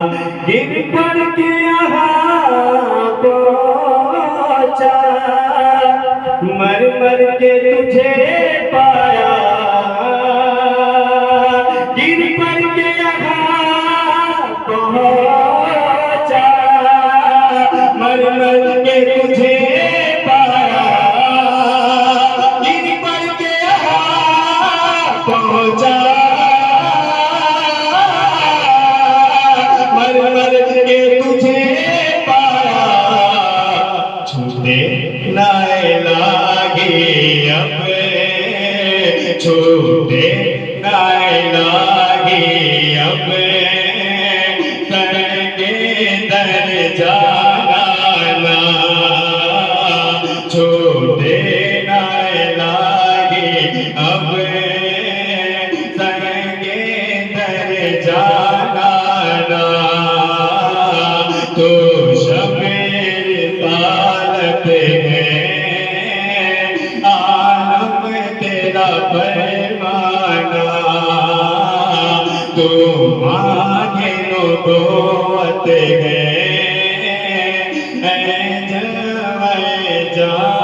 गिर पड़ के यहाँ पहुँचा, मर मर के तुझे पाया। गिर पड़ के यहाँ पहुँचा, मर मर के तुझे पाया। गिर पड़ के यहाँ पहुँचा, मर मर के तुझे पाया। छूटे नाए लागे अब, छूटे नाए लागे अब, करके दर जाना। छूटे नाए लागे अब, करके दर जाना। तो शबीर तालत है, आलम तेरा पैमाना। तो मांगे नबूवत है, जलवे जा